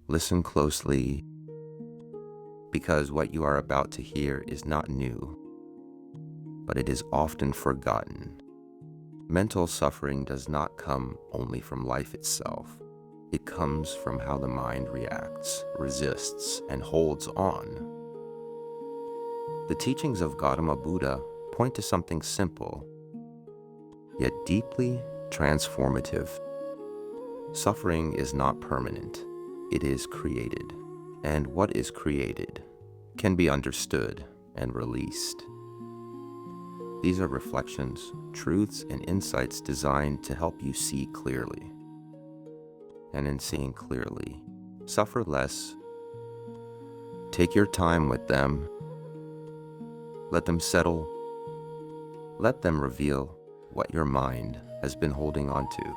Listen closely, because what you are about to hear is not new, but it is often forgotten. Mental suffering does not come only from life itself. It comes from how the mind reacts, resists, and holds on. The teachings of Gautama Buddha point to something simple, yet deeply transformative. Suffering is not permanent. It is created, and what is created can be understood and released. These are reflections, truths, and insights designed to help you see clearly. And in seeing clearly, suffer less. Take your time with them. Let them settle. Let them reveal what your mind has been holding on to.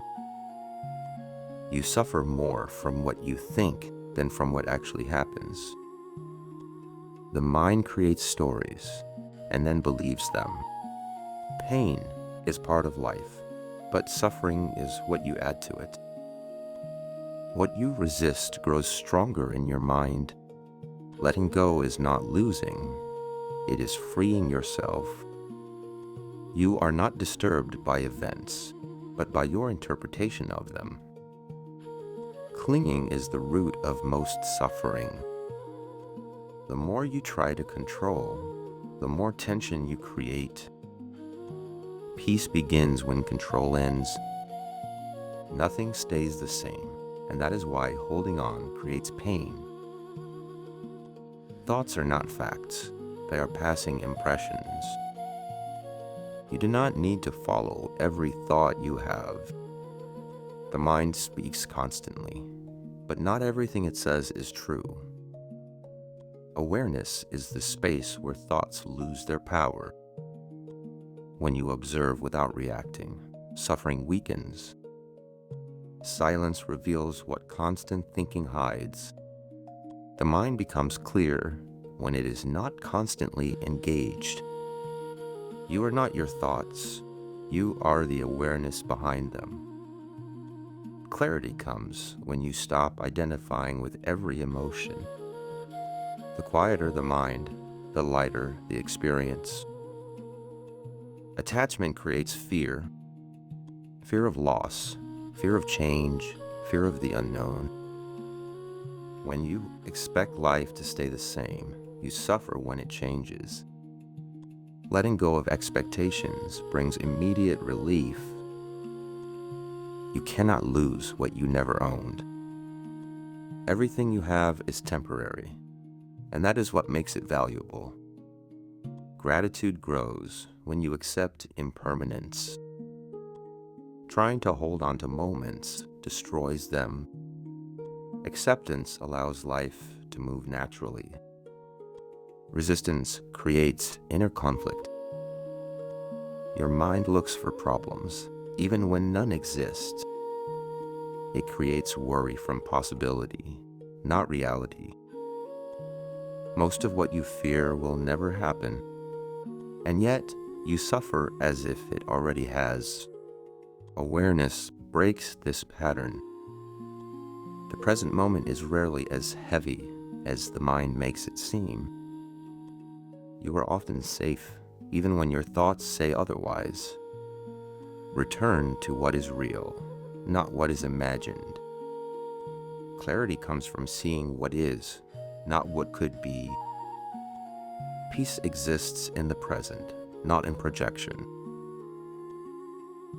You suffer more from what you think than from what actually happens. The mind creates stories and then believes them. Pain is part of life, but suffering is what you add to it. What you resist grows stronger in your mind. Letting go is not losing, it is freeing yourself. You are not disturbed by events, but by your interpretation of them. Clinging is the root of most suffering. The more you try to control, the more tension you create. Peace begins when control ends. Nothing stays the same, and that is why holding on creates pain. Thoughts are not facts, they are passing impressions. You do not need to follow every thought you have. The mind speaks constantly, but not everything it says is true. Awareness is the space where thoughts lose their power. When you observe without reacting, suffering weakens. Silence reveals what constant thinking hides. The mind becomes clear when it is not constantly engaged. You are not your thoughts. You are the awareness behind them. Clarity comes when you stop identifying with every emotion. The quieter the mind, the lighter the experience. Attachment creates fear. Fear of loss, fear of change, fear of the unknown. When you expect life to stay the same, you suffer when it changes. Letting go of expectations brings immediate relief. You cannot lose what you never owned. Everything you have is temporary, and that is what makes it valuable. Gratitude grows when you accept impermanence. Trying to hold on to moments destroys them. Acceptance allows life to move naturally. Resistance creates inner conflict. Your mind looks for problems, even when none exist. It creates worry from possibility, not reality. Most of what you fear will never happen, and yet you suffer as if it already has. Awareness breaks this pattern. The present moment is rarely as heavy as the mind makes it seem. You are often safe, even when your thoughts say otherwise. Return to what is real, not what is imagined. Clarity comes from seeing what is, not what could be. Peace exists in the present, not in projection.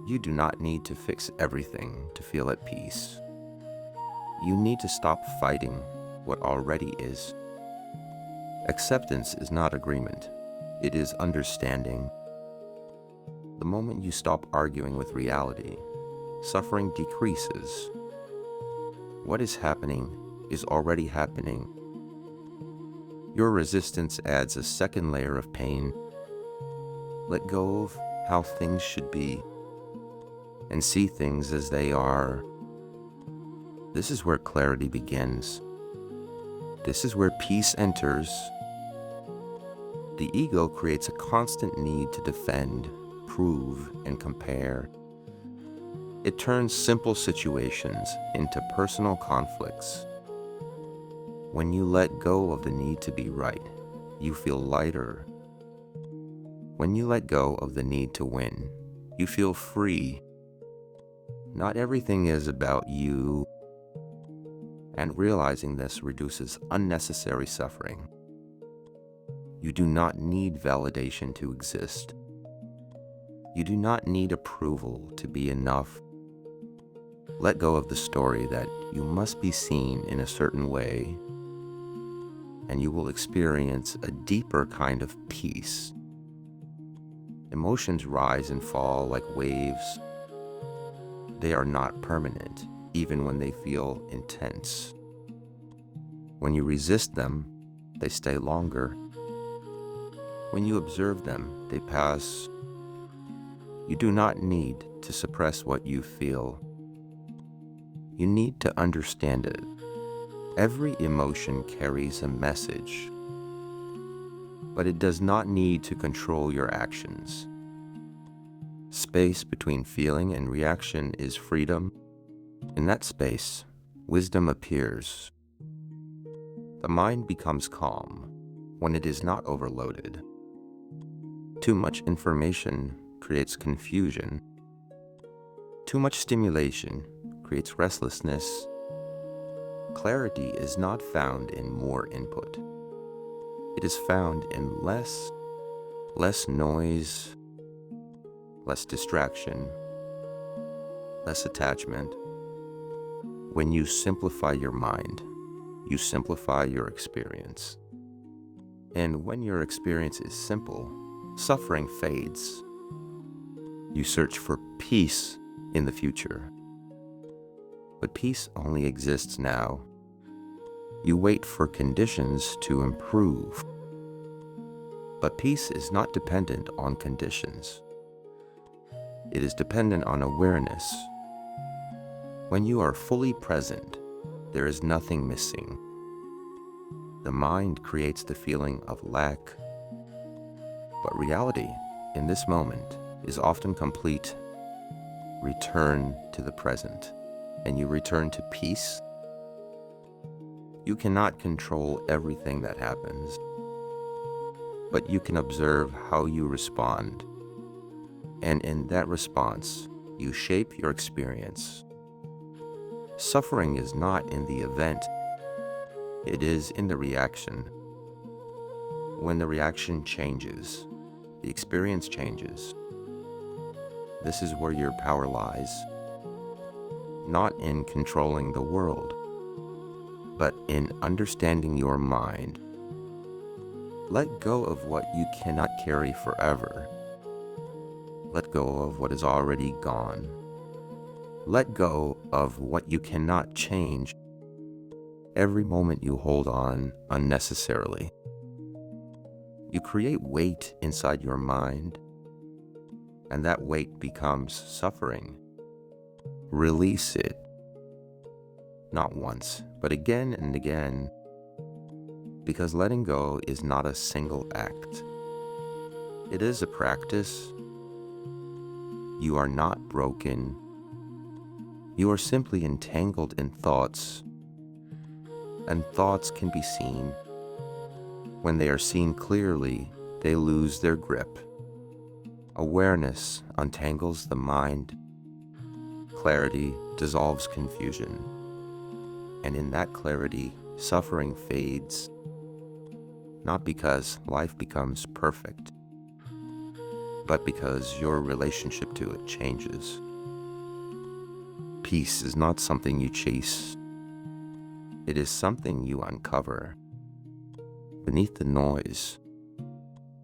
You do not need to fix everything to feel at peace. You need to stop fighting what already is. Acceptance is not agreement. It is understanding. The moment you stop arguing with reality, suffering decreases. What is happening is already happening. Your resistance adds a second layer of pain. Let go of how things should be and see things as they are. This is where clarity begins. This is where peace enters. The ego creates a constant need to defend, prove, and compare. It turns simple situations into personal conflicts. When you let go of the need to be right, you feel lighter. When you let go of the need to win, you feel free. Not everything is about you, and realizing this reduces unnecessary suffering. You do not need validation to exist. You do not need approval to be enough. Let go of the story that you must be seen in a certain way, and you will experience a deeper kind of peace. Emotions rise and fall like waves. They are not permanent, even when they feel intense. When you resist them, they stay longer. When you observe them, they pass. You do not need to suppress what you feel. You need to understand it. Every emotion carries a message, but it does not need to control your actions. Space between feeling and reaction is freedom. In that space, wisdom appears. The mind becomes calm when it is not overloaded. Too much information creates confusion. Too much stimulation creates restlessness. Clarity is not found in more input. It is found in less noise, less distraction, less attachment. When you simplify your mind, you simplify your experience. And when your experience is simple, suffering fades. You search for peace in the future. But peace only exists now. You wait for conditions to improve. But peace is not dependent on conditions. It is dependent on awareness. When you are fully present, there is nothing missing. The mind creates the feeling of lack. But reality, in this moment, is often complete. Return to the present, and you return to peace. You cannot control everything that happens, but you can observe how you respond. And in that response, you shape your experience. Suffering is not in the event, it is in the reaction. When the reaction changes, the experience changes. This is where your power lies, not in controlling the world, but in understanding your mind. Let go of what you cannot carry forever. Let go of what is already gone. Let go of what you cannot change. Every moment you hold on unnecessarily. You create weight inside your mind, and that weight becomes suffering. Release it. Not once, but again and again, because letting go is not a single act. It is a practice. You are not broken. You are simply entangled in thoughts, and thoughts can be seen. When they are seen clearly, they lose their grip. Awareness untangles the mind. Clarity dissolves confusion. And in that clarity, suffering fades, not because life becomes perfect, but because your relationship to it changes. Peace is not something you chase. It is something you uncover. Beneath the noise,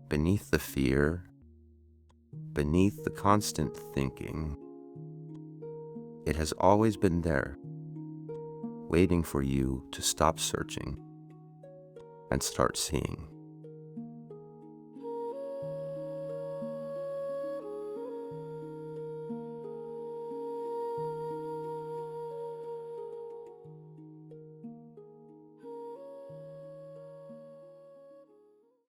beneath the fear, beneath the constant thinking, it has always been there, waiting for you to stop searching and start seeing.